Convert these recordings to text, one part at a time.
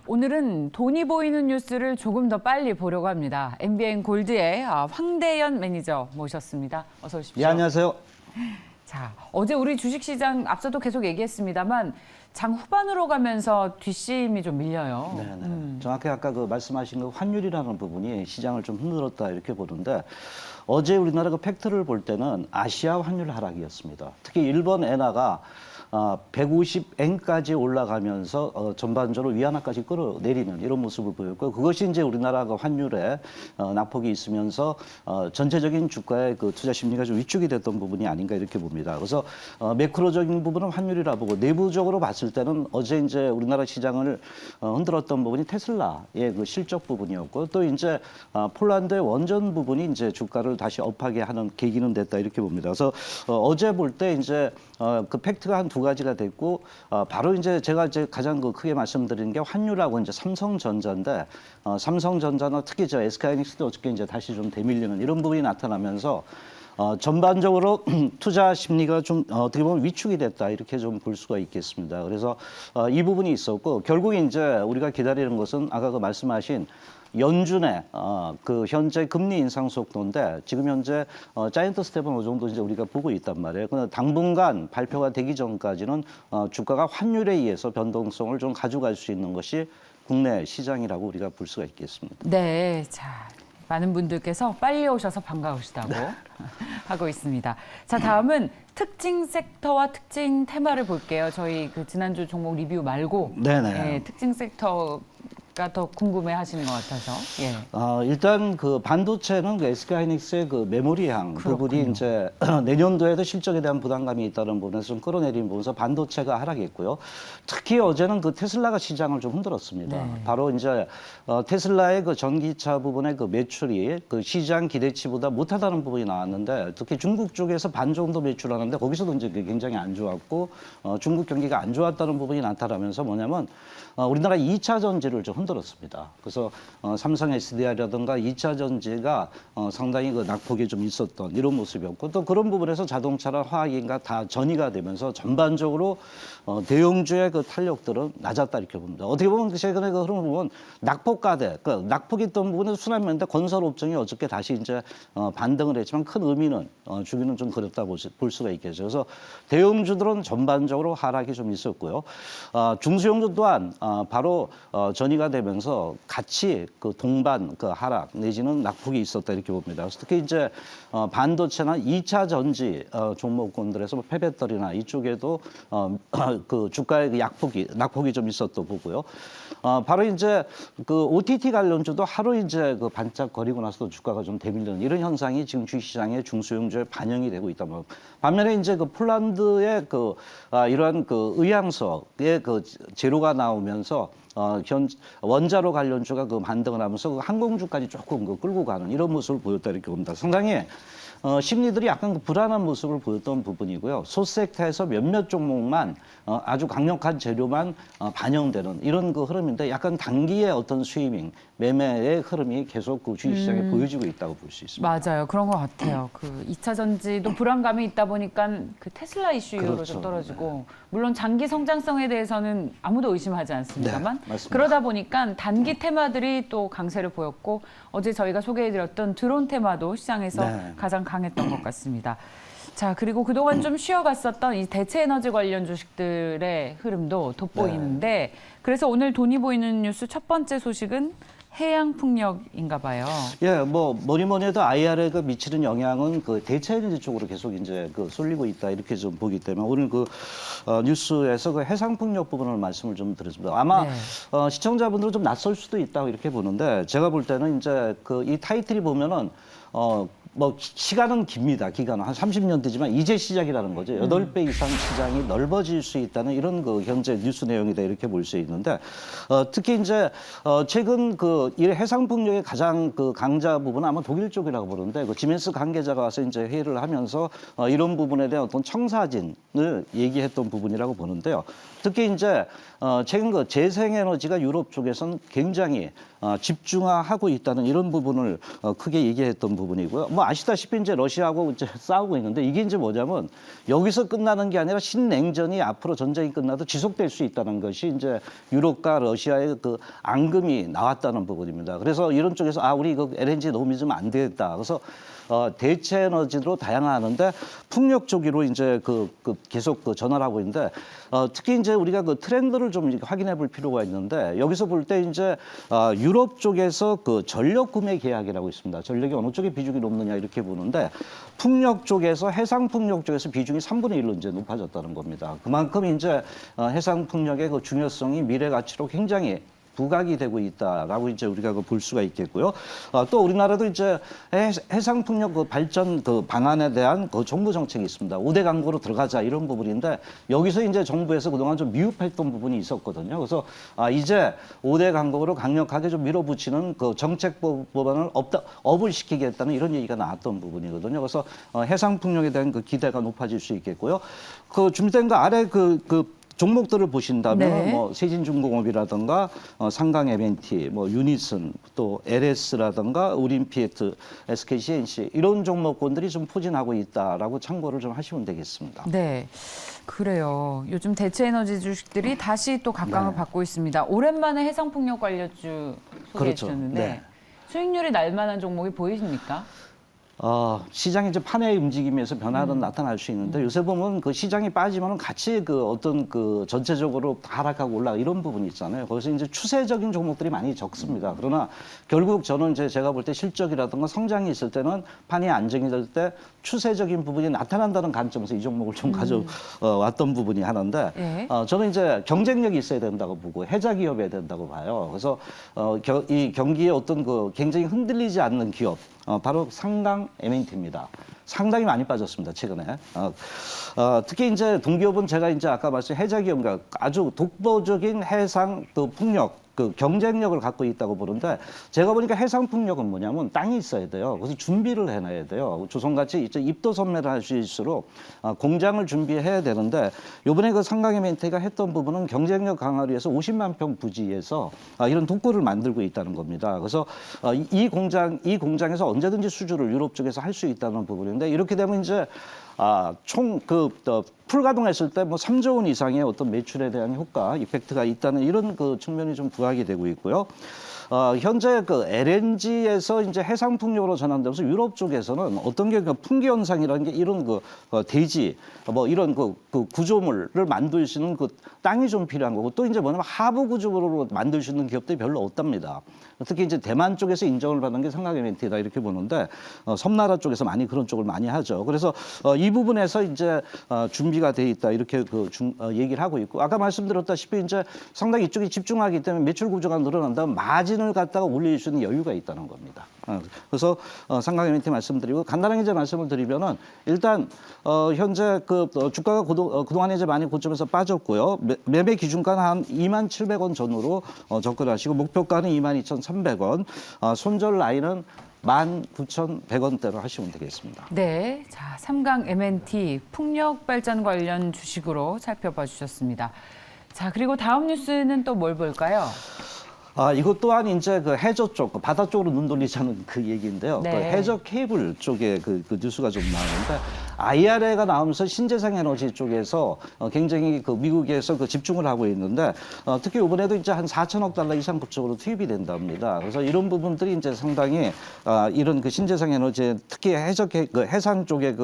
오늘은 돈이 보이는 뉴스를 조금 더 빨리 보려고 합니다. MBN 골드의 황대현 매니저 모셨습니다. 어서 오십시오. 네, 안녕하세요. 자, 어제 우리 주식시장 앞서도 계속 얘기했습니다만 장 후반으로 가면서 뒷심이 좀 밀려요. 네네. 정확히 아까 그 말씀하신 그 환율이라는 부분이 시장을 좀 흔들었다 이렇게 보는데 어제 우리나라 그 팩트를 볼 때는 아시아 환율 하락이었습니다. 특히 일본 엔화가 150엔까지 올라가면서 전반적으로 위안화까지 끌어내리는 이런 모습을 보였고 그것이 이제 우리나라 그 환율에 낙폭이 있으면서 전체적인 주가의 그 투자 심리가 좀 위축이 됐던 부분이 아닌가 이렇게 봅니다. 그래서 매크로적인 부분은 환율이라 보고 내부적으로 봤을 때는 어제 이제 우리나라 시장을 흔들었던 부분이 테슬라의 그 실적 부분이었고 또 이제 폴란드의 원전 부분이 이제 주가를 다시 업하게 하는 계기는 됐다 이렇게 봅니다. 그래서 어제 볼 때 이제 그 팩트가 한 두 가지가 됐고 바로 이제 제가 이제 가장 그 크게 말씀드리는 게 환율하고 이제 삼성전자인데 삼성전자나 특히 저 SK하이닉스도 어저께 이제 다시 좀 대밀리는 이런 부분이 나타나면서 전반적으로 투자 심리가 좀 어떻게 보면 위축이 됐다 이렇게 좀 볼 수가 있겠습니다. 그래서 이 부분이 있었고 결국 이제 우리가 기다리는 것은 아까 그 말씀하신 연준의 그 현재 금리 인상 속도인데 지금 현재 자이언트 스텝은 어느 정도 이제 우리가 보고 있단 말이에요. 그런데 당분간 발표가 되기 전까지는 주가가 환율에 의해서 변동성을 좀 가져갈 수 있는 것이 국내 시장이라고 우리가 볼 수가 있겠습니다. 네, 자 많은 분들께서 빨리 오셔서 반가우시다고 하고 있습니다. 자 다음은 특징 섹터와 특징 테마를 볼게요. 저희 그 지난주 종목 리뷰 말고 네네. 특징 섹터 더 궁금해하시는 것 같아서. 예. 일단 그 반도체는 그 SK하이닉스의 그 메모리향 부분이 이제 내년도에도 실적에 대한 부담감이 있다는 부분에서 좀 끌어내린 부분에서 반도체가 하락했고요. 특히 어제는 그 테슬라가 시장을 좀 흔들었습니다. 네. 바로 이제 테슬라의 그 전기차 부분의 그 매출이 그 시장 기대치보다 못하다는 부분이 나왔는데 특히 중국 쪽에서 반 정도 매출하는데 거기서도 이제 굉장히 안 좋았고 중국 경기가 안 좋았다는 부분이 나타나면서 뭐냐면 우리나라 2차 전지를 좀 흔들었습니다. 그래서 삼성 SDI라든가 2차 전지가 상당히 그 낙폭이 좀 있었던 이런 모습이었고 또 그런 부분에서 자동차나 화학인가 다 전이가 되면서 전반적으로 대형주의 그 탄력들은 낮았다 이렇게 봅니다. 어떻게 보면 최근에 그 흐름을 보면 낙폭 가대, 그 낙폭이 있던 부분은 순환면인데 건설업종이 어저께 다시 이제 반등을 했지만 큰 의미는 주기는 좀 그렇다 볼 수가 있겠죠. 그래서 대형주들은 전반적으로 하락이 좀 있었고요. 중소형주 또한 바로 전이가 되면서 같이 그 동반 그 하락 내지는 낙폭이 있었다 이렇게 봅니다. 그래서 특히 이제 반도체나 2차 전지 종목군들에서 뭐 폐배터리나 이쪽에도 그 주가의 그 낙폭이 좀 있었다 보고요. 바로 이제 그 OTT 관련주도 하루 이제 그 반짝거리고 나서도 주가가 좀 대밀리는 이런 현상이 지금 주식시장의 중소형주에 반영이 되고 있다. 반면에 이제 그 폴란드의 그 이러한 그 의향석의 그 재료가 나오면서 원자로 관련주가 그 반등을 하면서 그 항공주까지 조금 그 끌고 가는 이런 모습을 보였다 이렇게 봅니다. 상당히 심리들이 약간 그 불안한 모습을 보였던 부분이고요. 소섹터에서 몇몇 종목만 아주 강력한 재료만 반영되는 이런 그 흐름인데 약간 단기의 어떤 스위밍, 매매의 흐름이 계속 그 주식시장에 보여지고 있다고 볼 수 있습니다. 맞아요. 그런 것 같아요. 그 2차 전지도 불안감이 있다 보니까 그 테슬라 이슈 이후로 그렇죠. 좀 떨어지고 물론 장기 성장성에 대해서는 아무도 의심하지 않습니다만 네, 맞습니다. 그러다 보니까 단기 테마들이 또 강세를 보였고 어제 저희가 소개해드렸던 드론 테마도 시장에서 네. 가장 강했던 것 같습니다. 자 그리고 그동안 좀 쉬어갔었던 이 대체 에너지 관련 주식들의 흐름도 돋보이는데 그래서 오늘 돈이 보이는 뉴스 첫 번째 소식은 해양풍력인가 봐요. 예, 뭐 뭐니 해도 IR에 그 미치는 영향은 그 대체 에너지 쪽으로 계속 이제 그 쏠리고 있다 이렇게 좀 보기 때문에 오늘 그 뉴스에서 그 해상풍력 부분을 말씀을 좀 드렸습니다. 아마 네. 시청자분들은 좀 낯설 수도 있다고 이렇게 보는데 제가 볼 때는 이제 그 이 타이틀이 보면은 뭐 시간은 깁니다. 기간은 한 30년 되지만 이제 시작이라는 거죠. 8배 이상 시장이 넓어질 수 있다는 이런 그 현재 뉴스 내용이다 이렇게 볼 수 있는데 특히 이제 최근 그 이 해상풍력의 가장 그 강자 부분은 아마 독일 쪽이라고 보는데 그 지멘스 관계자가 와서 이제 회의를 하면서 이런 부분에 대한 어떤 청사진을 얘기했던 부분이라고 보는데요. 특히 이제 최근 그 재생에너지가 유럽 쪽에서는 굉장히 집중화하고 있다는 이런 부분을 크게 얘기했던 부분이고요. 뭐 아시다시피 이제 러시아하고 이제 싸우고 있는데 이게 이제 뭐냐면 여기서 끝나는 게 아니라 신냉전이 앞으로 전쟁이 끝나도 지속될 수 있다는 것이 이제 유럽과 러시아의 그 앙금이 나왔다는 부분입니다. 그래서 이런 쪽에서 우리 이거 LNG 너무 믿으면 안 되겠다. 그래서 대체 에너지로 다양화하는데 풍력 쪽으로 이제 계속 전환을 하고 있는데 특히 이제 우리가 그 트렌드를 좀 확인해 볼 필요가 있는데 여기서 볼 때 이제 유럽 쪽에서 그 전력 구매 계약이라고 있습니다. 전력이 어느 쪽에 비중이 높느냐 이렇게 보는데 풍력 쪽에서 해상 풍력 쪽에서 비중이 3분의 1로 이제 높아졌다는 겁니다. 그만큼 이제 해상 풍력의 그 중요성이 미래 가치로 굉장히 부각이 되고 있다라고 이제 우리가 볼 수가 있겠고요. 또 우리나라도 이제 해상 풍력 그 발전 그 방안에 대한 그 정부 정책이 있습니다. 5대 강구로 들어가자 이런 부분인데 여기서 이제 정부에서 그동안 좀 미흡했던 부분이 있었거든요. 그래서 이제 5대 강국으로 강력하게 좀 밀어붙이는 그 정책 법안을 업을 시키겠다는 이런 얘기가 나왔던 부분이거든요. 그래서 해상 풍력에 대한 그 기대가 높아질 수 있겠고요. 그 준비된 거 아래 종목들을 보신다면 네. 뭐 세진중공업이라든가 상강 M&T, 뭐 유니슨, 또 LS라든가 우림피에트, SKCNC 이런 종목군들이 좀 포진하고 있다라고 참고를 좀 하시면 되겠습니다. 네. 그래요. 요즘 대체 에너지 주식들이 다시 또 각광을 받고 있습니다. 오랜만에 해상풍력 관련주 소개해 그렇죠. 주셨는데 네. 수익률이 날 만한 종목이 보이십니까? 시장이 이제 판의 움직임에서 변화는 나타날 수 있는데 요새 보면 그 시장이 빠지면 같이 어떤 전체적으로 하락하고 올라가 이런 부분이 있잖아요. 거기서 이제 추세적인 종목들이 많이 적습니다. 그러나 결국 저는 이제 제가 볼 때 실적이라든가 성장이 있을 때는 판이 안정이 될 때 추세적인 부분이 나타난다는 관점에서 이 종목을 좀 가져왔던 부분이 하나인데 예. 저는 이제 경쟁력이 있어야 된다고 보고 해자 기업이어야 된다고 봐요. 그래서 이 경기에 어떤 굉장히 흔들리지 않는 기업 바로 상강 M&T입니다. 상당히 많이 빠졌습니다, 최근에. 특히 이제 동기업은 제가 이제 아까 말씀드린 해자기업과 아주 독보적인 해상 풍력, 경쟁력을 갖고 있다고 보는데 제가 보니까 해상 풍력은 뭐냐면 땅이 있어야 돼요. 그래서 준비를 해놔야 돼요. 조선같이 이제 입도 선매를 할 수 있을수록 공장을 준비해야 되는데 이번에 상강 M&T가 했던 부분은 경쟁력 강화를 위해서 50만 평 부지에서 이런 독고를 만들고 있다는 겁니다. 그래서 이 공장에서 언제든지 수주를 유럽 쪽에서 할 수 있다는 부분인데 이렇게 되면 이제 총 풀 가동했을 때 뭐 3조 원 이상의 어떤 매출에 대한 효과, 이펙트가 있다는 이런 측면이 좀 부각이 되고 있고요. 현재 LNG에서 이제 해상 풍력으로 전환되면서 유럽 쪽에서는 어떤 게 풍기 현상이라는 게 이런 대지 뭐 이런 구조물을 만들 수 있는 땅이 좀 필요한 거고 또 이제 뭐냐면 하부 구조물로 만들 수 있는 기업들이 별로 없답니다. 특히 이제 대만 쪽에서 인정을 받는 게 상강 M&T다 이렇게 보는데 섬나라 쪽에서 많이 그런 쪽을 많이 하죠. 그래서 이 부분에서 이제 준비가 돼 있다 이렇게 얘기를 하고 있고 아까 말씀드렸다시피 이제 상당히 이쪽이 집중하기 때문에 매출 구조가 늘어난다면 마진을 갖다가 올릴 수 있는 여유가 있다는 겁니다. 그래서 상강 M&T 말씀드리고 간단하게 이제 말씀을 드리면은 일단 현재 주가가 그동안에 이제 많이 고점에서 빠졌고요. 매매 기준가는 한 27,000원 전후로 접근하시고 목표가는 22,300원, 손절 라인은 19,100원대로 하시면 되겠습니다. 네. 자, 삼강 M&T 풍력 발전 관련 주식으로 살펴봐 주셨습니다. 자, 그리고 다음 뉴스는 또 뭘 볼까요? 이것 또한 이제 해저 쪽, 바다 쪽으로 눈 돌리자는 얘기인데요. 네. 해저 케이블 쪽에 뉴스가 좀 나오는데 IRA가 나오면서 신재생 에너지 쪽에서 굉장히 미국에서 집중을 하고 있는데 특히 이번에도 이제 한 4천억 달러 이상 그쪽으로 투입이 된답니다. 그래서 이런 부분들이 이제 상당히 이런 신재생 에너지 특히 해상 쪽에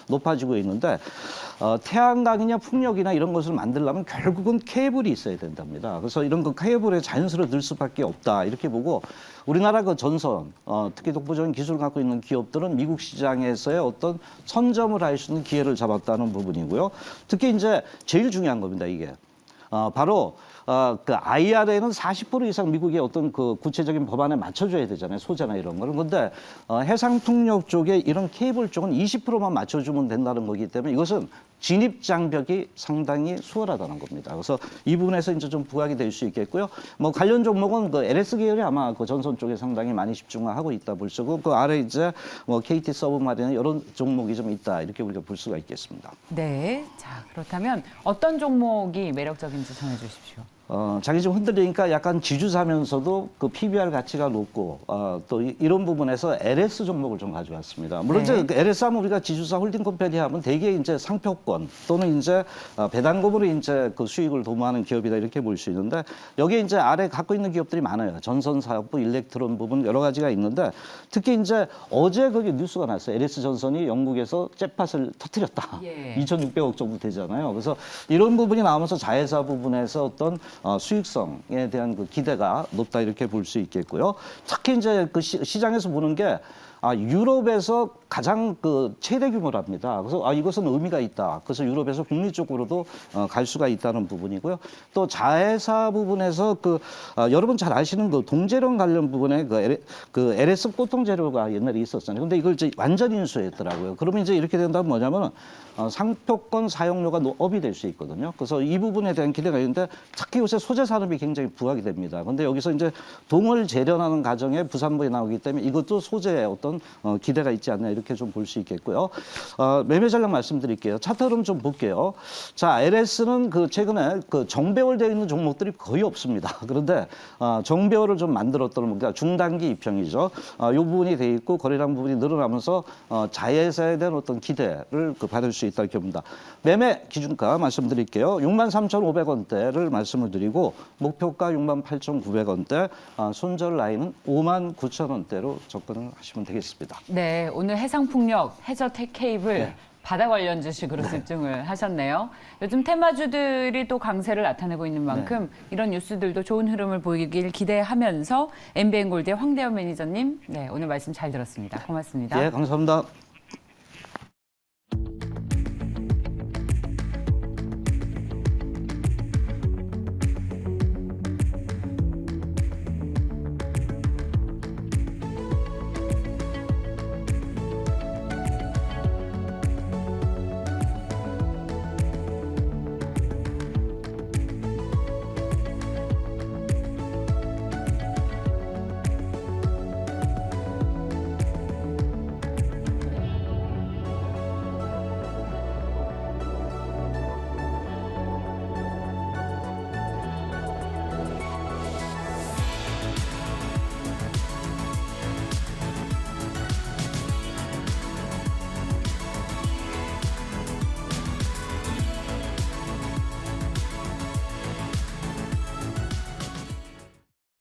높아지고 있는데 태양광이냐 풍력이나 이런 것을 만들려면 결국은 케이블이 있어야 된답니다. 그래서 이런 케이블에 자연스레 늘 수밖에 없다 이렇게 보고 우리나라 전선 특히 독보적인 기술을 갖고 있는 기업들은 미국 시장에서의 어떤 선점을 할 수 있는 기회를 잡았다는 부분이고요. 특히 이제 제일 중요한 겁니다 이게 바로 IRA는 40% 이상 미국의 어떤 구체적인 법안에 맞춰줘야 되잖아요. 소재나 이런 거는. 근데 해상 풍력 쪽에 이런 케이블 쪽은 20%만 맞춰주면 된다는 거기 때문에 이것은 진입 장벽이 상당히 수월하다는 겁니다. 그래서 이 부분에서 이제 좀 부각이 될 수 있겠고요. 뭐 관련 종목은 LS 계열이 아마 전선 쪽에 상당히 많이 집중하고 있다 볼 수고 그 아래 이제 뭐 KT 서브마린 이런 종목이 좀 있다 이렇게 우리가 볼 수가 있겠습니다. 네. 자, 그렇다면 어떤 종목이 매력적인지 전해 주십시오. 자기 좀 흔들리니까 약간 지주사면서도 그 PBR 가치가 높고 또 이런 부분에서 LS 종목을 좀 가져왔습니다. 물론 네. 이제 LS 하면 우리가 지주사 홀딩 컴퍼니 하면 대개 이제 상표권 또는 이제 배당금으로 이제 그 수익을 도모하는 기업이다 이렇게 볼 수 있는데 여기에 이제 아래 갖고 있는 기업들이 많아요. 전선사업부, 일렉트론 부분 여러 가지가 있는데 특히 이제 어제 거기 뉴스가 났어요. LS 전선이 영국에서 잭팟을 터뜨렸다. 예. 2,600억 정도 되잖아요. 그래서 이런 부분이 나오면서 자회사 부분에서 어떤 수익성에 대한 그 기대가 높다 이렇게 볼 수 있겠고요. 특히 이제 그 시장에서 보는 게 유럽에서 가장 그 최대 규모랍니다. 그래서 이것은 의미가 있다. 그래서 유럽에서 국내 쪽으로도 갈 수가 있다는 부분이고요. 또 자회사 부분에서 여러분 잘 아시는 그 동재련 관련 부분에 그 LS 꽃동재료가 옛날에 있었잖아요. 근데 이걸 이제 완전 인수했더라고요. 그러면 이제 이렇게 된다면 뭐냐면 상표권 사용료가 업이 될 수 있거든요. 그래서 이 부분에 대한 기대가 있는데 특히 요새 소재 산업이 굉장히 부각이 됩니다. 근데 여기서 이제 동을 재련하는 과정에 부산부에 나오기 때문에 이것도 소재의 어떤 기대가 있지 않나 이렇게 좀 볼 수 있겠고요. 매매 전략 말씀드릴게요. 차트 흐름 좀 볼게요. 자, LS는 그 최근에 그 정배월되어 있는 종목들이 거의 없습니다. 그런데 정배월을 좀 만들었던 그러니까 중단기 입형이죠. 이 부분이 돼 있고 거래량 부분이 늘어나면서 자회사에 대한 어떤 기대를 받을 수 있다 이렇게 봅니다. 매매 기준가 말씀드릴게요. 63,500원대를 말씀을 드리고 목표가 68,900원대, 손절 라인은 59,000원대로 접근을 하시면 되겠습니다. 네, 오늘 해상풍력, 해저테케이블 네. 바다 관련 주식으로 집중을 하셨네요. 요즘 테마주들이 또 강세를 나타내고 있는 만큼 이런 뉴스들도 좋은 흐름을 보이길 기대하면서 MBN골드의 황대현 매니저님, 네, 오늘 말씀 잘 들었습니다. 고맙습니다. 예, 감사합니다.